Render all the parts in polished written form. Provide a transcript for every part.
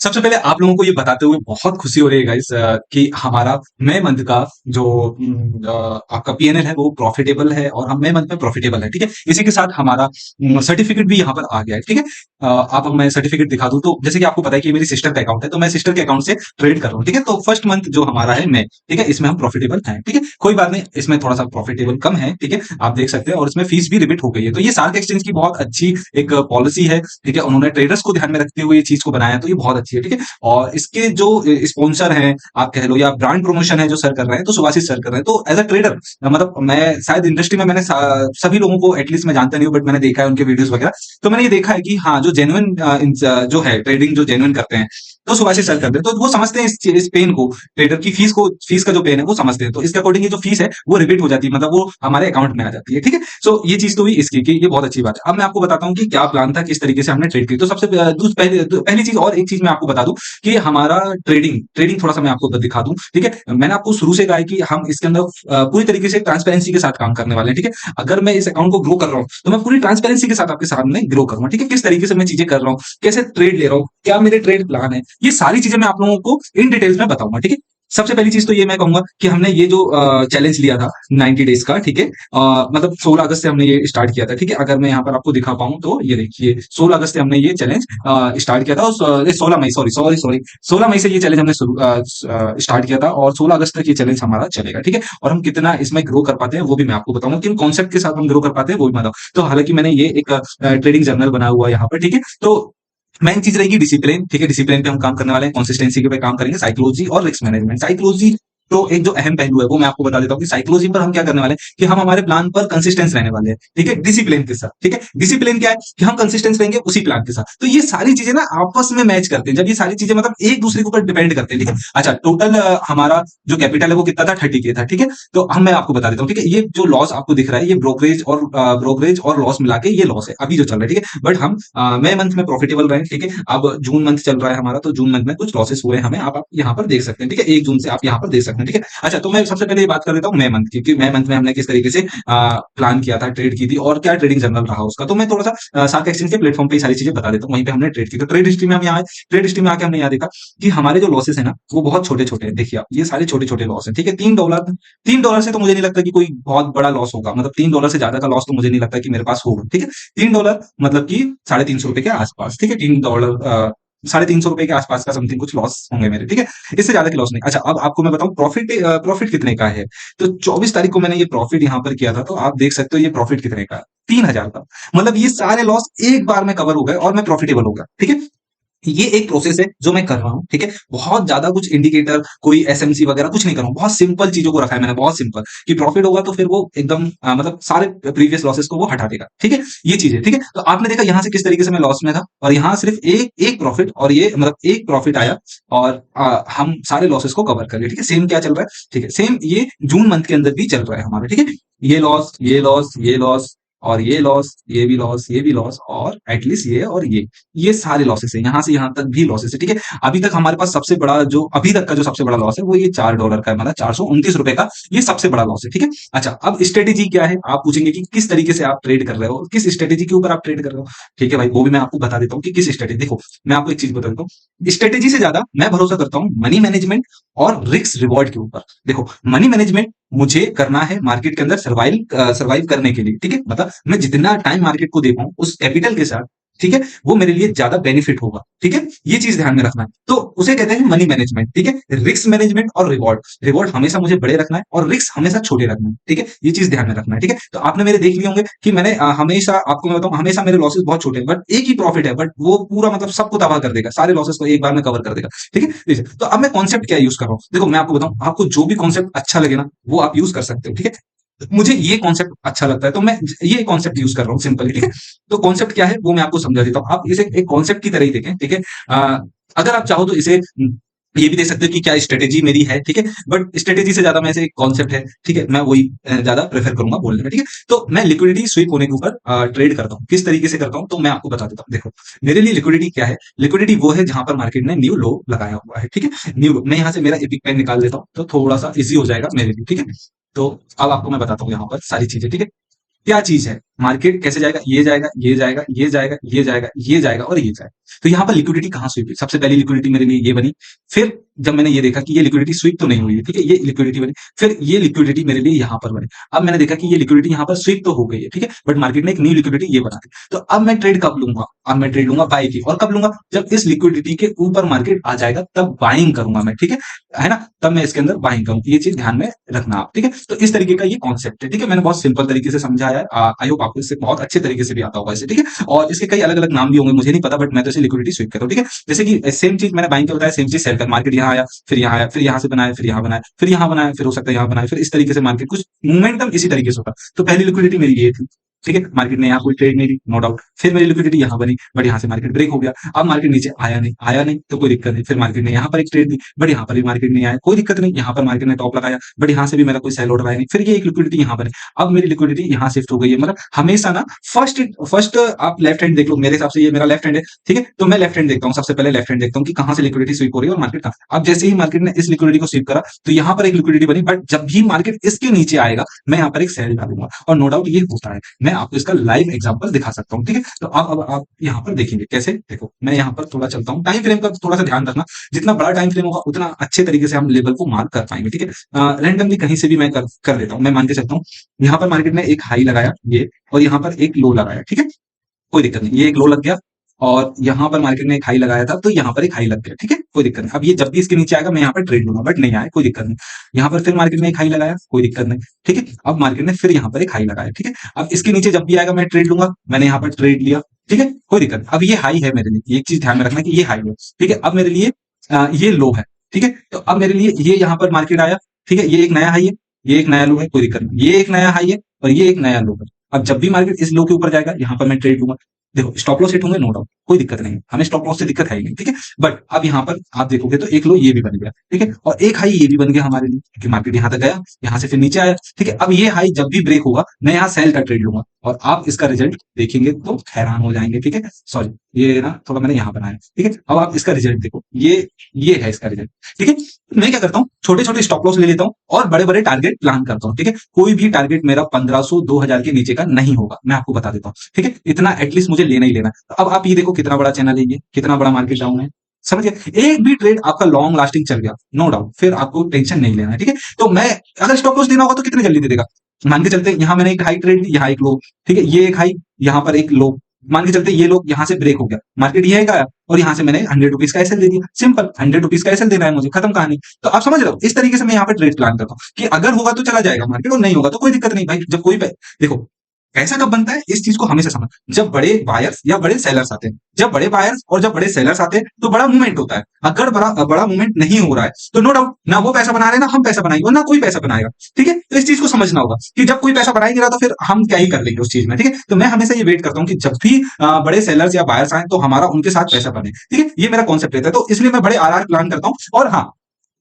सबसे पहले आप लोगों को ये बताते हुए बहुत खुशी हो रही है गाइस कि हमारा मई मंथ का जो आपका पीएनएल है वो प्रॉफिटेबल है और हम मई मंथ में प्रॉफिटेबल है। ठीक है, इसी के साथ हमारा सर्टिफिकेट भी यहाँ पर आ गया है। ठीक है, आप मैं सर्टिफिकेट दिखा दूं तो जैसे कि आपको पता है कि ये मेरी सिस्टर का अकाउंट है, तो मैं सिस्टर के अकाउंट से ट्रेड कर रहा हूँ। ठीक है, तो फर्स्ट मंथ जो हमारा है मई, ठीक है, इसमें हम प्रॉफिटेबल हैं। ठीक है, कोई बात नहीं, इसमें थोड़ा सा प्रॉफिटेबल कम है। ठीक है, आप देख सकते हैं, और इसमें फीस भी रिबिट हो गई है। तो ये शार्क एक्सचेंज की बहुत अच्छी एक पॉलिसी है। ठीक है, उन्होंने ट्रेडर्स को ध्यान में रखते हुए ये चीज को बनाया, तो ये बहुत अच्छी है। ठीक है, और इसके जो स्पॉन्सर हैं आप कह लो, या ब्रांड प्रमोशन है जो सर कर रहे हैं, तो सुभाषित सर कर रहे हैं। तो एज अ ट्रेडर मतलब मैं शायद इंडस्ट्री में मैंने सभी लोगों को एटलीस्ट मैं जानता नहीं हूँ, बट मैंने देखा है उनके वीडियोस वगैरह। तो मैंने ये देखा है कि हाँ, जो जेन्युइन जो है ट्रेडिंग जो जेन्युइन करते हैं, तो सुभाषित सर करते हैं, तो वो समझते हैं इस पेन को, ट्रेडर की फीस का जो पेन है वो समझते हैं। तो इसके अकॉर्डिंग ये जो फीस है वो रिपीट हो जाती है, मतलब वो हमारे अकाउंट में आ जाती है। ठीक है, सो ये चीज तो हुई इसकी कि ये बहुत अच्छी बात है। अब मैं आपको बताता हूँ कि क्या प्लान था, किस तरीके से हमने ट्रेड की। तो सबसे पहली चीज, और एक चीज मैं आपको बता दूं कि हमारा ट्रेडिंग ट्रेडिंग थोड़ा सा मैं आपको दिखा दूं। ठीक है, मैंने आपको शुरू से कहा है कि हम इसके अंदर पूरी तरीके से ट्रांसपेरेंसी के साथ काम करने वाले हैं। ठीक है, अगर मैं इस अकाउंट को ग्रो कर रहा हूं तो मैं पूरी ट्रांसपेरेंसी के साथ आपके सामने ग्रो करूंगा। ठीक है, किस तरीके से मैं चीजें कर रहा हूँ, कैसे ट्रेड ले रहा हूँ, क्या मेरे ट्रेड प्लान है, ये सारी चीजें मैं आप लोगों को इन डिटेल्स में बताऊंगा। ठीक है, सबसे पहली चीज तो ये मैं कहूंगा कि हमने ये जो चैलेंज लिया था 90 डेज का। ठीक है, मतलब 16 अगस्त से हमने ये स्टार्ट किया था। ठीक है, अगर मैं यहाँ पर आपको दिखा पाऊं तो ये देखिए, 16 अगस्त से हमने ये चैलेंज स्टार्ट किया था, और 16 मई, सॉरी सॉरी सॉरी 16 मई से ये चैलेंज हमने स्टार्ट किया था, और 16 अगस्त तक ये चैलेंज हमारा चलेगा। ठीक है, और हम कितना इसमें ग्रो कर पाते हैं वो भी मैं आपको बताऊंगा, किन कॉन्सेप्ट के साथ हम ग्रो कर पाते हैं वो भी मैं बताऊँ। तो हालांकि मैंने ये एक ट्रेडिंग जर्नल बनाया हुआ है यहाँ पर। ठीक है, तो मेन चीज रहेगी डिसिप्लिन। ठीक है, डिसिप्लिन पे हम काम करने वाले हैं, कंसिस्टेंसी के पे काम करेंगे, साइकोलॉजी और रिस्क मैनेजमेंट। साइकोलॉजी तो एक जो अहम पहलू है वो मैं आपको बता देता हूँ कि साइकोलॉजी पर हम क्या करने वाले हैं कि हम हमारे प्लान पर कंसिस्टेंस रहने वाले हैं। ठीक है, डिसिप्लिन के साथ। ठीक है, डिसिप्लिन क्या है कि हम कंसिस्टेंस रहेंगे उसी प्लान के साथ। तो ये सारी चीजें ना आपस में मैच करते हैं, जब ये सारी चीजें मतलब एक दूसरे के ऊपर डिपेंड करते हैं। ठीक है, अच्छा, टोटल हमारा जो कैपिटल है वो कितना था, 30 के था। ठीक है, तो हम मैं आपको बता देता हूँ। ठीक है, ये जो लॉस आपको दिख रहा है ये ब्रोकरेज और लॉस मिला के ये लॉस है अभी जो चल रहा है। ठीक है, बट हम मई मंथ में प्रॉफिटेबल रहे। ठीक है, अब जून मंथ चल रहा है हमारा, तो जून मंथ में कुछ लॉसेस हुए हमें, आप यहाँ पर देख सकते हैं। ठीक है, 1 जून से आप यहाँ पर देख सकते हैं। ठीक है, अच्छा, तो मैं सबसे पहले ये बात कर देता हूँ मई मंथ की, कि मई मंथ में हमने किस तरीके से प्लान किया था, ट्रेड की थी, और क्या ट्रेडिंग जर्नल रहा उसका। तो मैं थोड़ा सा सार्क एक्सचेंज के प्लेटफॉर्म पे सारी चीजें बता देता हूँ, वहीं पे हमने ट्रेड की। तो ट्रेड हिस्ट्री में हम यहाँ ट्रेड हिस्ट्री में आके हमने यहाँ देखा कि हमारे जो लॉसेस है ना वो बहुत छोटे छोटे हैं। देखिए आप, ये सारे छोटे छोटे लॉस है। ठीक है, $3 से तो मुझे नहीं लगता कि कोई बहुत बड़ा लॉस होगा, मतलब $3 से ज्यादा का लॉस तो मुझे नहीं लगता कि मेरे पास होगा। ठीक है, $3 मतलब कि ₹350 के आसपास। ठीक है, $3 ₹350 के आसपास का समथिंग कुछ लॉस होंगे मेरे। ठीक है, इससे ज्यादा के लॉस नहीं। अच्छा, अब आपको मैं बताऊं प्रॉफिट कितने का है। तो 24 तारीख को मैंने ये प्रॉफिट यहाँ पर किया था, तो आप देख सकते हो ये प्रॉफिट कितने का है, 3000 का। मतलब ये सारे लॉस एक बार में कवर हो गए और मैं प्रॉफिटेबल हो गया। ठीक है, ये एक प्रोसेस है जो मैं कर रहा हूं। ठीक है, बहुत ज्यादा कुछ इंडिकेटर, कोई एसएमसी वगैरह कुछ नहीं कर रहा हूं, बहुत सिंपल चीजों को रखा है मैंने, बहुत सिंपल, कि प्रॉफिट होगा तो फिर वो एकदम मतलब सारे प्रीवियस लॉसेस को वो हटा देगा। ठीक है, ये चीज है। ठीक है, तो आपने देखा यहां से किस तरीके से मैं लॉस में था, और यहाँ सिर्फ एक एक प्रॉफिट, और ये मतलब एक प्रॉफिट आया, और हम सारे लॉसेस को कवर कर लिए। ठीक है, सेम क्या चल रहा है, ठीक है, सेम ये जून मंथ के अंदर भी चल रहा है हमारे। ठीक है, ये लॉस, ये लॉस, ये लॉस, और ये लॉस, ये भी लॉस, ये भी लॉस, और एटलीस्ट ये और ये सारे लॉसेस है, यहां से यहां तक भी लॉसेस है। ठीक है, अभी तक हमारे पास सबसे बड़ा जो अभी तक का जो सबसे बड़ा लॉस है वो ये $4 का है, मतलब ₹429 का, ये सबसे बड़ा लॉस है। ठीक है, अच्छा, अब स्ट्रेटेजी क्या है, आप पूछेंगे कि किस तरीके से आप ट्रेड कर रहे हो, किस स्ट्रेटेजी के ऊपर आप ट्रेड कर रहे हो। ठीक है भाई, वो भी मैं आपको बता देता हूँ कि किस स्ट्रेटेजी। देखो, मैं आपको एक चीज बता देता हूँ, स्ट्रेटेजी से ज्यादा मैं भरोसा करता हूँ मनी मैनेजमेंट और रिस्क रिवॉर्ड के ऊपर। देखो, मनी मैनेजमेंट मुझे करना है मार्केट के अंदर सर्वाइव करने के लिए। ठीक है, मतलब मैं जितना टाइम मार्केट को दे पाऊं उस कैपिटल के साथ, ठीक है, वो मेरे लिए ज्यादा बेनिफिट होगा। ठीक है, ये चीज ध्यान में रखना है, तो उसे कहते हैं मनी मैनेजमेंट। ठीक है, रिस्क मैनेजमेंट और रिवॉर्ड, रिवॉर्ड हमेशा मुझे बड़े रखना है और रिस्क हमेशा छोटे रखना है। ठीक है, ये चीज ध्यान में रखना है। ठीक है, तो आपने मेरे देख लिए होंगे कि मैंने हमेशा, आपको मैं बताऊं, हमेशा मेरे लॉसेस बहुत छोटे हैं, बट एक ही प्रॉफिट है, बट वो पूरा मतलब सबको तबाह कर देगा, सारे लॉसेस को एक बार में कवर कर देगा। ठीक है, देखिए, तो अब मैं कॉन्सेप्ट क्या यूज कर रहा हूँ, देखो मैं आपको बताऊं, आपको जो भी कॉन्सेप्ट अच्छा लगे ना वो आप यूज कर सकते हो। ठीक है, मुझे ये कॉन्सेप्ट अच्छा लगता है तो मैं ये कॉन्सेप्ट यूज कर रहा हूँ सिंपली। ठीक है, तो कॉन्सेप्ट क्या है वो मैं आपको समझा देता हूँ, आप इसे एक कॉन्सेप्ट की तरह ही देखें। ठीक है, अगर आप चाहो तो इसे ये भी देख सकते हो कि क्या स्ट्रेटेजी मेरी है। ठीक है, बट स्ट्रेटेजी से ज्यादा मैं इसे कॉन्सेप्ट है। ठीक है, मैं वही ज्यादा प्रेफर करूंगा बोलने में। ठीक है, तो मैं लिक्विडिटी स्वीप होने के ऊपर ट्रेड करता हूँ, किस तरीके से करता हूँ तो मैं आपको बता देता हूँ। देखो, मेरे लिए लिक्विडिटी क्या है, लिक्विडिटी वो है जहां पर मार्केट ने न्यू लो लगाया हुआ है। ठीक है, न्यू लो, मैं यहाँ से मेरा एपिक पेन निकाल लेता हूँ तो थोड़ा सा इजी हो जाएगा मेरे लिए। ठीक है, तो अब आपको मैं बताता हूँ यहाँ पर सारी चीजें। ठीक है, क्या चीज है, मार्केट कैसे जाएगा, ये जाएगा, ये जाएगा, ये जाएगा, ये जाएगा, ये जाएगा और ये जाएगा। तो यहाँ पर लिक्विडिटी कहाँ स्वीप हुई? सबसे पहली लिक्विडिटी मेरे लिए ये बनी। फिर जब मैंने ये देखा कि ये लिक्विडिटी स्वीप तो नहीं हुई है, ठीक है, ये लिक्विडिटी बनी। फिर ये लिक्विडिटी मेरे लिए यहाँ पर बनी। अब मैंने देखा कि ये लिक्विडिटी यहाँ पर स्वीप तो हो गई है, ठीक है, बट मार्केट ने एक न्यू लिक्विडिटी ये बना दी। तो अब मैं ट्रेड कब लूंगा? अब मैं ट्रेड लूंगा बाय की। और कब लूंगा? जब इस लिक्विडिटी के ऊपर मार्केट आ जाएगा तब बाइंग करूंगा मैं, ठीक है ना? तब मैं इसके अंदर बाइंग करूंगा। ये चीज ध्यान में रखना आप, ठीक है? तो इस तरीके का ये कॉन्सेप्ट है, ठीक है? मैंने बहुत सिंपल तरीके से समझाया है। आई होप आपको इससे बहुत अच्छे तरीके से भी आता होगा इसे, ठीक है? और इसके कई अलग अलग नाम भी होंगे, मुझे नहीं पता, बट मैं तो इसे लिक्विडिटी स्वीप कहता हूँ, ठीक है? जैसे कि सेम चीज मैंने बाइंग का बताया, सेम चीज सेल कर, मार्केट यहाँ आया, फिर यहाँ आया, फिर यहाँ से बनाया, फिर यहाँ बनाया, फिर यहाँ बनाया, फिर हो सकता है यहाँ बनाया, फिर इस तरीके से मार्केट कुछ मोमेंटम इसी तरीके से होता। तो पहली लिक्विडिटी मेरी ये थी, ठीक है, मार्केट ने यहाँ कोई ट्रेड नहीं दी, नो डाउट। फिर मेरी लिक्विडिटी यहाँ बनी, बट यहाँ से मार्केट ब्रेक हो गया। अब मार्केट नीचे आया नहीं तो कोई दिक्कत नहीं। फिर मार्केट ने यहाँ पर एक ट्रेड दी, बट यहाँ पर भी मार्केट नहीं आया, कोई दिक्कत नहीं। यहाँ पर मार्केट ने टॉप लगाया, बट यहाँ से भी मेरा कोई सेल ऑर्डर आया नहीं। फिर ये एक लिक्विडिटी यहाँ बनी। अब मेरी लिक्विडिटी यहाँ शिफ्ट हो गई है। मतलब हमेशा ना फर्स्ट फर्स्ट आप लेफ्ट हैंड देख लो, मेरे हिसाब से ये मेरा लेफ्ट हैंड है, ठीक है? तो मैं लेफ्ट हैंड देखता हूँ, सबसे पहले लेफ्ट हैंड देखता हूँ कि कहाँ से लिक्विडिटी स्वीप हो रही है और मार्केट कहाँ। अब जैसे ही मार्केट ने इस लिक्विडिटी को स्वीप करा तो यहाँ पर एक लिक्विडिटी बनी, बट जब भी मार्केट इसके नीचे आएगा मैं यहाँ पर एक सेल डालूंगा। और नो डाउट ये होता है, मैं आपको इसका लाइव एग्जांपल दिखा सकता हूँ, ठीक है? तो अब आप यहाँ पर देखेंगे कैसे। देखो मैं यहाँ पर थोड़ा चलता हूँ, टाइम फ्रेम का थोड़ा सा ध्यान रखना, जितना बड़ा टाइम फ्रेम होगा उतना अच्छे तरीके से हम लेवल को मार्क कर पाएंगे, ठीक है? रैंडमली कहीं से भी मैं कर देता हूँ। मैं मान के चलता हूँ यहाँ पर मार्केट ने एक हाई लगाया ये, और यहाँ पर एक लो लगाया, ठीक है, कोई दिक्कत नहीं, ये एक लो लग गया। और यहाँ पर मार्केट ने एक हाई लगाया था तो यहाँ पर एक हाई लग गया, ठीक है, कोई दिक्कत नहीं। अब ये जब भी इसके नीचे आएगा मैं यहाँ पर ट्रेड लूंगा, बट नहीं आया, कोई दिक्कत नहीं। यहाँ पर फिर मार्केट ने एक हाई लगाया, कोई दिक्कत नहीं, ठीक है। अब मार्केट ने फिर यहाँ पर एक हाई लगाया, ठीक है। अब इसके नीचे जब भी आएगा मैं ट्रेड लूंगा, मैंने यहाँ पर ट्रेड लिया, ठीक है, कोई दिक्कत नहीं। अब ये हाई है मेरे लिए, एक चीज ध्यान में रखना कि ये हाई है, ठीक है। अब मेरे लिए ये लो है, ठीक है। तो अब मेरे लिए ये यहाँ पर मार्केट आया, ठीक है, ये एक नया हाई है, ये एक नया लो है, कोई दिक्कत नहीं। ये एक नया हाई है और ये एक नया लो है। अब जब भी मार्केट इस लो के ऊपर जाएगा यहाँ पर मैं ट्रेड लूंगा। देखो स्टॉप लॉस हिट होंगे, नो डाउट, कोई दिक्कत नहीं, हमें स्टॉप लॉस से दिक्कत है ही नहीं, ठीक है। बट अब यहाँ पर आप देखोगे तो एक लो ये भी बन गया, ठीक है, और एक हाई ये भी बन गया हमारे लिए, क्योंकि मार्केट यहाँ तक गया, यहाँ से फिर नीचे आया, ठीक है। अब ये हाई जब भी ब्रेक होगा मैं यहाँ सेल का ट्रेड लूंगा और आप इसका रिजल्ट देखेंगे तो हैरान हो जाएंगे, ठीक है। सॉरी, ये ना थोड़ा मैंने यहाँ बनाया, ठीक है। अब आप इसका रिजल्ट देखो, ये है इसका रिजल्ट, ठीक है। मैं क्या करता हूँ, छोटे छोटे स्टॉप लॉस ले लेता हूँ और बड़े बड़े टारगेट प्लान करता हूँ, ठीक है। कोई भी टारगेट मेरा 1500 2000 के नीचे का नहीं होगा, मैं आपको बता देता हूँ, ठीक है। इतना एटलीस्ट मुझे लेना ही लेना है। अब आप ये देखो कितना बड़ा चैनल है, ये कितना बड़ा मार्केट डाउन है, समझ गए। एक भी ट्रेड आपका लॉन्ग लास्टिंग चल गया, नो डाउट, फिर आपको टेंशन नहीं लेना है, ठीक है। तो मैं अगर स्टॉप लॉस देना होगा तो कितने जल्दी दे देगा। मान के चलते यहाँ मैंने एक हाई ट्रेड ली, यहाँ एक लो, ठीक है, ये एक हाई, यहाँ पर एक लो। मान के चलते ये लोग यहाँ से ब्रेक हो गया, मार्केट ये आया और यहाँ से मैंने 100 रुपीज का एसएल दे दिया, सिंपल 100 रुपीज का एसएल देना है मुझे, खत्म कहानी। तो आप समझ रहे हो, इस तरीके से मैं यहाँ पे ट्रेड प्लान करता हूँ कि अगर होगा तो चला जाएगा मार्केट और नहीं होगा तो कोई दिक्कत नहीं भाई। जब कोई देखो पैसा कब बनता है, इस चीज को हमेशा समझ, जब बड़े बायर्स या बड़े सेलर्स आते हैं, जब बड़े बायर्स और जब बड़े सेलर्स आते हैं तो बड़ा मूवमेंट होता है। अगर बड़ा मूवमेंट नहीं हो रहा है तो नो डाउट ना वो पैसा बना रहे ना हम पैसा बनाएंगे और ना कोई पैसा बनाएगा, ठीक है। तो इस चीज को समझना होगा कि जब कोई पैसा बना ही नहीं रहा तो फिर हम क्या ही कर लेंगे उस चीज में, ठीक है। तो मैं हमेशा ये वेट करता हूँ कि जब भी बड़े सेलर्स या बायर्स आए तो हमारा उनके साथ पैसा बने, ठीक है। ये मेरा कॉन्सेप्ट रहता है, तो इसलिए मैं बड़े आर प्लान करता हूँ। और हाँ,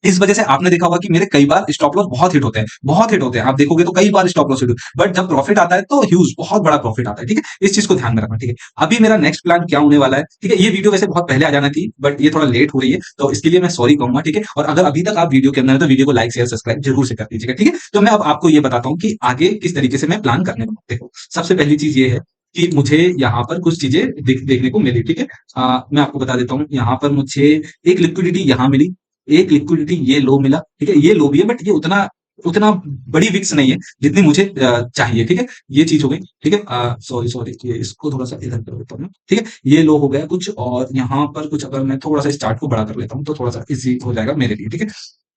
इस वजह से आपने देखा होगा कि मेरे कई बार स्टॉप लॉस बहुत हिट होते हैं, बहुत हिट होते हैं, आप देखोगे तो कई बार स्टॉप लॉस हिट, बट जब प्रॉफिट आता है तो ह्यूज बहुत बड़ा प्रॉफिट आता है, ठीक है। इस चीज को ध्यान में रखना, ठीक है। अभी मेरा नेक्स्ट प्लान क्या होने वाला है, ठीक है। ये वीडियो वैसे बहुत पहले आ जाना थी बट ये थोड़ा लेट हो रही है, तो इसके लिए मैं सॉरी कहूंगा, ठीक है। और अगर अभी तक आप वीडियो के अंदर है तो वीडियो को लाइक शेयर सब्सक्राइब जरूर से कर दीजिएगा, ठीक है। तो मैं अब आपको ये बताता हूँ कि आगे किस तरीके से मैं प्लान करने वाला हूँ। देखो सबसे पहली चीज ये है कि मुझे यहाँ पर कुछ चीजें देखने को मिली, ठीक है। मैं आपको बता देता हूँ, यहाँ पर मुझे एक लिक्विडिटी यहाँ मिली, एक लिक्विडिटी ये लो मिला, ठीक है। ये लो भी है बट ये उतना उतना बड़ी विक्स नहीं है जितनी मुझे चाहिए, ठीक है। ये चीज हो गई, ठीक है। सॉरी सॉरी, ये इसको थोड़ा सा इधर कर देता हूँ, ठीक है। ये लो हो गया कुछ, और यहाँ पर कुछ अगर मैं थोड़ा सा इस चार्ट को बड़ा कर लेता हूँ तो थोड़ा सा इजी हो जाएगा मेरे लिए, ठीक है।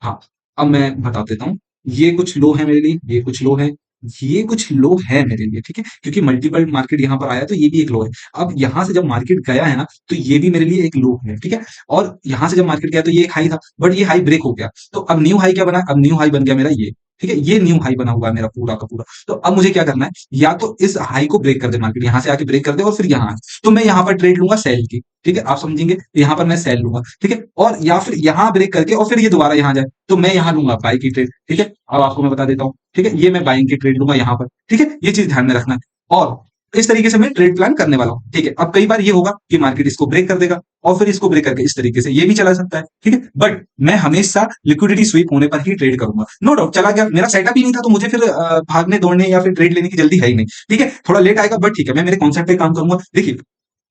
हाँ, अब मैं बता देता हूँ, ये कुछ लो है मेरे लिए, ये कुछ लो है, ये कुछ लो है मेरे लिए, ठीक है। क्योंकि मल्टीपल मार्केट यहाँ पर आया तो ये भी एक लो है। अब यहाँ से जब मार्केट गया है ना तो ये भी मेरे लिए एक लो है, ठीक है। और यहाँ से जब मार्केट गया तो ये एक हाई था बट ये हाई ब्रेक हो गया, तो अब न्यू हाई क्या बना, अब न्यू हाई बन गया मेरा ये, ठीक है। ये न्यू हाई बना हुआ है मेरा पूरा का पूरा। तो अब मुझे क्या करना है, या तो इस हाई को ब्रेक कर दे मार्केट, यहाँ से आके ब्रेक कर दे और फिर यहाँ आए, तो मैं यहाँ पर ट्रेड लूंगा सेल की, ठीक है। आप समझेंगे, यहाँ पर मैं सेल लूंगा, ठीक है। और या फिर यहाँ ब्रेक करके और फिर ये दोबारा यहाँ जाए तो मैं यहाँ लूंगा बाई की ट्रेड, ठीक है। अब आपको मैं बता देता हूँ, ठीक है, ये मैं बाइंग की ट्रेड लूंगा यहाँ पर, ठीक है। ये चीज ध्यान में रखना है। और इस तरीके से मैं ट्रेड प्लान करने वाला हूँ, ठीक है। अब कई बार ये होगा कि मार्केट इसको ब्रेक कर देगा और फिर इसको ब्रेक करके इस तरीके से ये भी चला सकता है, ठीक है। बट मैं हमेशा लिक्विडिटी स्वीप होने पर ही ट्रेड करूंगा। नो डाउट चला गया, मेरा सेटअप ही नहीं था, तो मुझे फिर भागने दौड़ने या फिर ट्रेड लेने की जल्दी है ही नहीं, ठीक है। थोड़ा लेट आएगा बट ठीक है, मैं मेरे कॉन्सेप्ट पे काम करूंगा। देखिए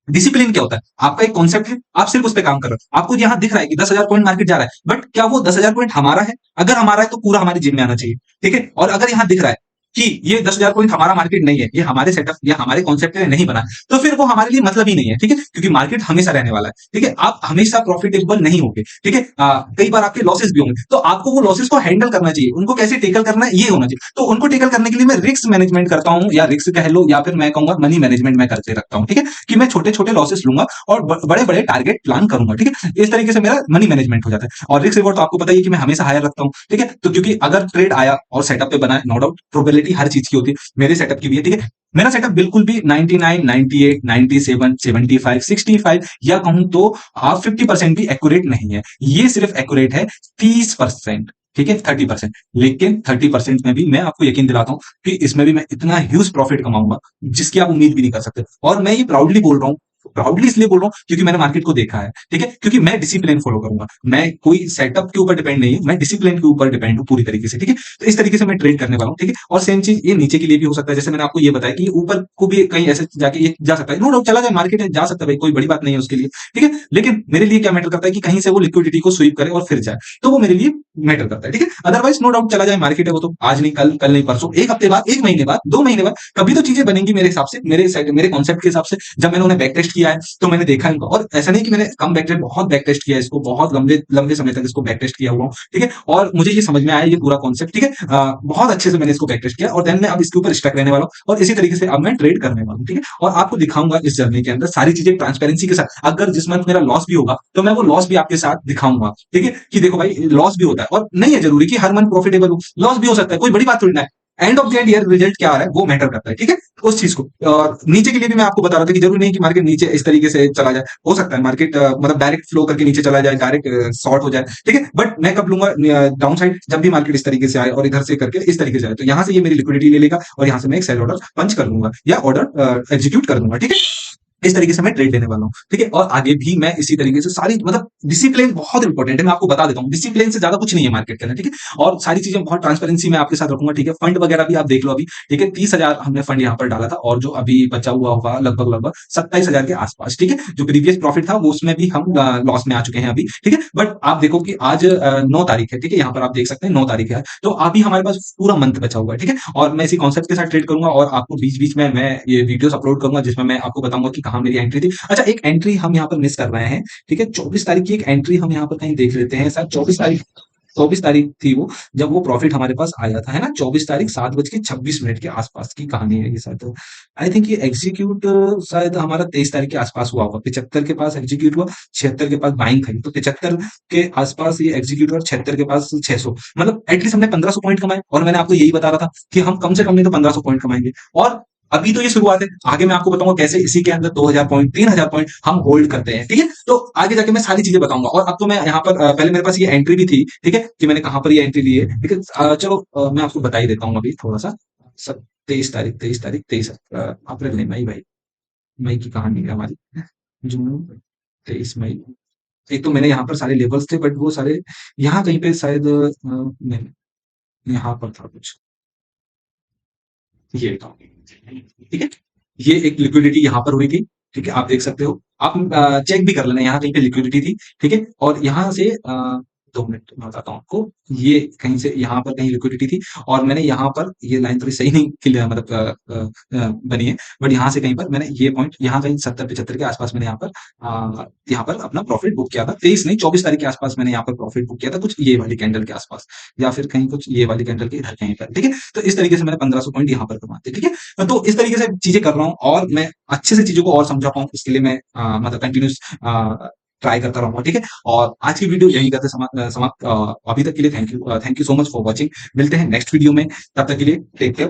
डिसिप्लिन क्या होता है, आपका एक कॉन्सेप्ट है, आप सिर्फ उस पे काम कर रहे हो। आपको यहाँ दिख रहा है कि 10,000 पॉइंट मार्केट जा रहा है, बट क्या वो 10,000 पॉइंट हमारा है? अगर हमारा है तो पूरा हमारी जेब में आना चाहिए, ठीक है। और अगर यहाँ दिख रहा है कि ये 10,000 पॉइंट हमारा मार्केट नहीं है, ये हमारे सेटअप या हमारे कॉन्सेप्ट के लिए नहीं बना, तो फिर वो हमारे लिए मतलब ही नहीं है, ठीक है। क्योंकि मार्केट हमेशा रहने वाला है, ठीक है। आप हमेशा प्रॉफिटेबल नहीं होंगे, ठीक है। कई बार आपके लॉसेस भी होंगे, तो आपको वो लॉसेस को हैंडल करना चाहिए, उनको कैसे टेकल करना है ये होना चाहिए। तो उनको टेकल करने के लिए मैं रिस्क मैनेजमेंट करता हूँ, या रिस्क कह लो, या फिर मैं कहूंगा मनी मैनेजमेंट मैं करते रखता हूँ, ठीक है। कि मैं छोटे छोटे लॉसेस लूंगा और बड़े बड़े टारगेट प्लान करूंगा, ठीक है। इस तरीके से मेरा मनी मैनेजमेंट हो जाता है। और रिस्क रिवॉर्ड तो आपको पता ही है कि मैं हमेशा हायर रखता हूँ, ठीक है। तो क्योंकि अगर ट्रेड आया और सेटअप पे बना है, नो डाउट प्रोबेबिलिटी हर चीज की होती है, मेरे सेटअप की भी है, ठीक है। मेरा सेटअप बिल्कुल भी 99, 98, 97, 75, 65 या कहूं तो 50% भी एक्यूरेट नहीं है। ये सिर्फ एक्यूरेट है 30%, ठीक है, 30%। लेकिन 30% में भी मैं आपको यकीन दिलाता हूं कि इसमें भी मैं इतना ह्यूज प्रॉफिट कमाऊंगा जिसकी आप उम्मीद भी नहीं कर सकते। और मैं ये प्राउडली बोल रहा हूँ, प्राउडली इसलिए बोल रहा हूँ क्योंकि मैंने मार्केट को देखा है, ठीक है। क्योंकि मैं डिसिप्लिन फॉलो करूंगा, मैं कोई सेटअप के ऊपर डिपेंड नहीं हूं, मैं डिसिप्लिन के ऊपर डिपेंड हूं पूरी तरीके से, ठीक है। तो इस तरीके से मैं ट्रेड करने वाला हूं, ठीक है। और सेम चीज ये नीचे के लिए भी हो सकता है, जैसे मैंने आपको ये बताया कि ये ऊपर को भी कहीं ऐसे जाके ये जा सकता है, नो डाउट चला जाए मार्केट है, जा सकता है भाई, कोई बड़ी बात नहीं है उसके लिए, ठीक है। लेकिन मेरे लिए क्या मैटर करता है कि कहीं से वो लिक्विडिटी को स्वीप करे और फिर जाए, तो वो मेरे लिए मैटर करता है, ठीक है। अदरवाइज नो डाउट चला जाए मार्केट है, वो तो आज नहीं कल, कल नहीं परसों, एक हफ्ते बाद, एक महीने बाद, 2 महीने बाद कभी तो चीजें बनेंगी मेरे हिसाब से, मेरे कॉन्सेप्ट के हिसाब से। जब मैंने उन्हें बैक टेस्ट किया है तो मैंने देखा इनको, और ऐसा नहीं कि मैंने कम बैक टेस्ट, बहुत बैक टेस्ट किया है इसको, बहुत लंबे लंबे समय तक इसको बैक टेस्ट किया हुआ हूँ, ठीक है। और मुझे ये समझ में आया ये पूरा कॉन्सेप्ट, ठीक है। बहुत अच्छे से मैंने इसको बैक टेस्ट किया और देन मैं अब इसके ऊपर स्टक रहने वाला हूँ, और इसी तरीके से अब मैं ट्रेड करने वाला हूँ, ठीक है। और आपको दिखाऊंगा इस जर्नी के अंदर सारी चीजें ट्रांसपेरेंसी के साथ। अगर जिस मंथ मेरा लॉस भी होगा तो मैं वो लॉस भी आपके साथ दिखाऊंगा, ठीक है। कि देखो भाई लॉस भी होता है, और नहीं है जरूरी कि हर मंथ प्रॉफिटेबल हो, लॉस भी हो सकता है, कोई बड़ी बात थोड़ी ना है। End of the year result क्या आ रहा है वो मैटर करता है, ठीक है। उस चीज को, और नीचे के लिए भी मैं आपको बता रहा था कि जरूरी नहीं कि मार्केट नीचे इस तरीके से चला जाए, हो सकता है मार्केट मतलब डायरेक्ट फ्लो करके नीचे चला जाए, डायरेक्ट शॉर्ट हो जाए, ठीक है। बट मैं कब लूंगा डाउन साइड, जब भी मार्केट इस तरीके से आए और इधर से करके इस तरीके से आए, तो यहां से ये मेरी लिक्विडिटी ले लेगा और यहां से मैं एक सेल ऑर्डर पंच कर लूंगा या ऑर्डर एग्जीक्यूट कर दूंगा, ठीक है। इस तरीके से मैं ट्रेड लेने वाला हूँ, ठीक है। और आगे भी मैं इसी तरीके से सारी, मतलब डिसिप्लिन बहुत इंपॉर्टेंट है, मैं आपको बता देता हूँ, डिसिप्लिन से ज्यादा कुछ नहीं है मार्केट के अंदर, ठीक है। और सारी चीजें बहुत ट्रांसपेरेंसी में आपके साथ रखूंगा, ठीक है। फंड वगैरह भी आप देख लो अभी, ठीक है। 30,000 हमने फंड यहाँ पर डाला था, और जो अभी बचा हुआ होगा लगभग लगभग 27,000 के आसपास, ठीक है। जो प्रीवियस प्रॉफिट था वो उसमें भी हम लॉस में आ चुके हैं अभी, ठीक है। बट आप देखो कि आज 9 तारीख है, ठीक है। यहाँ पर आप देख सकते हैं 9 तारीख है, तो अभी हमारे पास पूरा मंथ बचा हुआ है, ठीक है। और मैं इसी कॉन्सेप्ट के साथ ट्रेड करूंगा, और आपको बीच बीच में मैं ये वीडियोस अपलोड करूंगा जिसमें मैं आपको बताऊंगा कि कहाँ मेरी एंट्री थी। अच्छा, एक एंट्री हम यहाँ पर मिस कर रहे हैं, ठीक है। 24 तारीख की एक एंट्री हम यहाँ पर कहीं देख लेते हैं, शायद 24 तारीख, 24 तारीख थी वो, जब वो प्रॉफिट हमारे पास आया था, है ना। 24 तारीख 7:26 के आसपास की कहानी है ये शायद। आई थिंक ये एग्जीक्यूट शायद हमारा 23 तारीख के आसपास हुआ होगा। 75 के पास एग्जीक्यूट हुआ, 76 के पास बाइंग खरी, तो 75 के आसपास ये एग्जीक्यूट हुआ, 76 के पास 600, मतलब एटलीस्ट हमने 1500 पॉइंट कमाए। और मैंने आपको यही बता रहा था कि हम कम से कम नहीं तो 1500 पॉइंट कमाएंगे। और अभी तो ये शुरुआत है, आगे मैं आपको बताऊंगा कैसे इसी के अंदर 2000 पॉइंट, 3000 पॉइंट हम होल्ड करते हैं, ठीक है। तो आगे जाके मैं सारी चीजें बताऊंगा। और अब तो मैं यहाँ पर पहले मेरे पास ये एंट्री भी थी, ठीक है, कि मैंने कहां पर ये एंट्री ली है, ठीक है। चलो मैं आपको बता ही देता हूँ अभी थोड़ा सा। 23 तारीख, 23 तारीख, 23 अप्रैल नहीं, मई, भाई मई की कहानी है हमारी। जून, 23 मई। एक तो मैंने यहाँ पर सारे लेबल्स थे, बट वो सारे यहाँ कहीं पे शायद नहीं, यहाँ पर था कुछ, ये था, ठीक है। ये एक लिक्विडिटी यहाँ पर हुई थी, ठीक है, आप देख सकते हो। आप चेक भी कर लेना, यहाँ कहीं पे लिक्विडिटी थी, ठीक है। और यहाँ से 2 मिनट मैं बताता हूँ आपको, ये कहीं से यहाँ पर कहीं लिक्विडिटी थी, और मैंने यहाँ पर, ये लाइन थोड़ी सही नहीं क्लियर मतलब बनी है, बट यहाँ से कहीं पर मैंने ये पॉइंट यहाँ कहीं 70-75 के आसपास मैंने यहाँ पर अपना प्रॉफिट बुक किया था। 23 नहीं, 24 तारीख के आसपास मैंने यहाँ पर प्रॉफिट बुक किया था, कुछ ये वाली कैंडल के आसपास, या फिर कहीं कुछ ये वाली कैंडल के इधर कहीं पर, ठीक है। तो इस तरीके से मैंने 1500 पॉइंट यहाँ पर कमाते, ठीक है। तो इस तरीके से चीजें कर रहा हूँ, और मैं अच्छे से चीजों को और समझा पाऊँ, इसके लिए मैं मतलब कंटिन्यूस ट्राई करता रहूंगा, ठीक है। और आज की वीडियो यही करते समाप्त। अभी तक के लिए thank you so much for watching. मिलते हैं नेक्स्ट वीडियो में, तब तक के लिए टेक केयर।